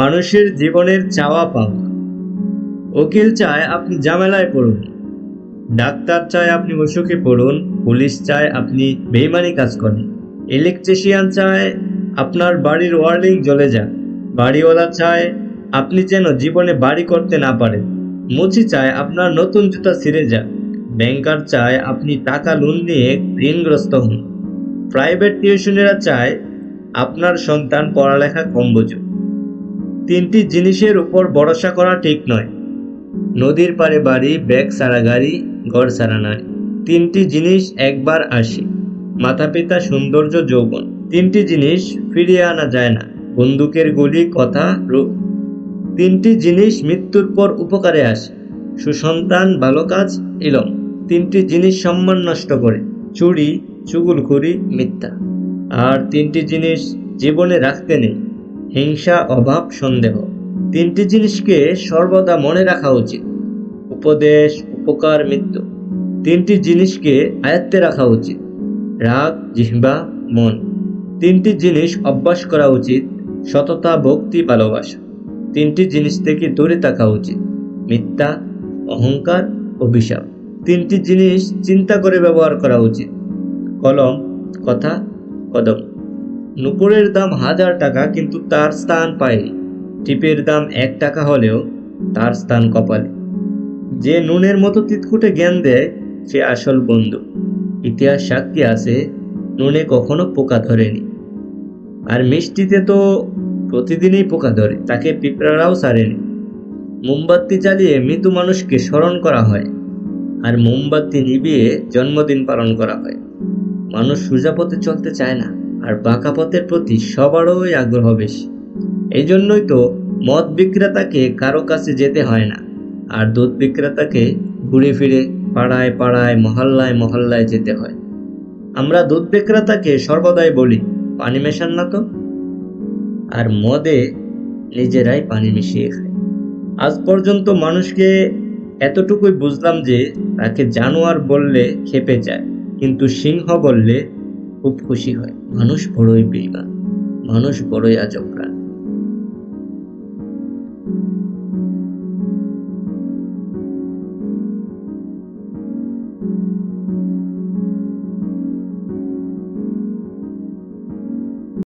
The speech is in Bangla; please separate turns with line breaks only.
মানুষের জীবনের চাওয়া পাওয়া। উকিল চায় আপনি ঝামেলায় পড়ুন, ডাক্তার চায় আপনি অসুখে পড়ুন, পুলিশ চায় আপনি বেইমানি কাজ করেন, ইলেকট্রিশিয়ান চায় আপনার বাড়ির ওয়ার্ডিং জ্বলে যাক, বাড়িওয়ালা চায় আপনি যেন জীবনে বাড়ি করতে না পারেন, মুচি চায় আপনার নতুন জুতা ছিঁড়ে যাক, ব্যাংকার চায় আপনি টাকা লোন নিয়ে ঋণগ্রস্ত হন, প্রাইভেট টিউশনেরা চায় আপনার সন্তান পড়ালেখা কম বুঝুক। তিনটি জিনিসের উপর ভরসা করা ঠিক নয়: নদীর পাড়ে বাড়ি, ব্যাগ ছাড়া গাড়ি, ঘর ছাড়া নারী। তিনটি জিনিস একবার আসে: মাতা পিতা, সৌন্দর্য, যৌবন। তিনটি জিনিস ফিরিয়ে আনা যায় না: বন্দুকের গুলি, কথা, রূপ। তিনটি জিনিস মৃত্যুর পর উপকারে আসে: সুসন্তান, ভালো কাজ, ইলম। তিনটি জিনিস সম্মান নষ্ট করে: চুরি, চুগলখড়ি, মিথ্যা। আর তিনটি জিনিস জীবনে রাখতে নেই: হিংসা, অভাব, সন্দেহ। তিনটি জিনিসকে সর্বদা মনে রাখা উচিত: উপদেশ, উপকার, মৃত্যু। তিনটি জিনিসকে আয়ত্তে রাখা উচিত: রাগ, জিহ্বা, মন। তিনটি জিনিস অভ্যাস করা উচিত: সততা, ভক্তি, ভালোবাসা। তিনটি জিনিস থেকে দূরে থাকা উচিত: মিথ্যা, অহংকার, অভিশাপ। তিনটি জিনিস চিন্তা করে ব্যবহার করা উচিত: কলম, কথা, কদম। নুপুরের দাম 1000 টাকা, কিন্তু তার স্থান পায়নি। টিপের দাম 1 টাকা হলেও তার স্থান কপালে। যে নুনের মতো তিতকুটে জ্ঞান দেয়, সে আসল বন্ধু। ইতিহাস সাক্ষী আছে, নুনে কখনো পোকা ধরেনি। আর মিষ্টিতে তো প্রতিদিনই পোকা ধরে, তাকে পিঁপড়ারাও ছাড়েনি। মোমবাতি জ্বালিয়ে মৃত মানুষকে স্মরণ করা হয়, আর মোমবাতি নিভিয়ে জন্মদিন পালন করা হয়। মানুষ সোজা পথে চলতে চায় না, আর বাঁকা পথের প্রতি সবারই আগ্রহ বেশি। এই জন্যই তো মদ বিক্রেতাকে কারো কাছে যেতে হয় না, আর দুধ বিক্রেতাকে ঘুরে ফিরে পাড়ায় পাড়ায়, মহল্লায় মহল্লায় যেতে হয়। আমরা দুধ বিক্রেতাকে সর্বদাই বলি, পানি মেশান না তো, আর মদে নিজেরাই পানি মিশিয়ে খায়। আজ পর্যন্ত মানুষকে এতটুকুই বুঝলাম যে তাকে জানোয়ার বললে খেপে যায়, কিন্তু সিংহ বললে খুব খুশি হয়। মানুষ বড়ই বেঈমান, মানুষ বড়ই আজব প্রাণী।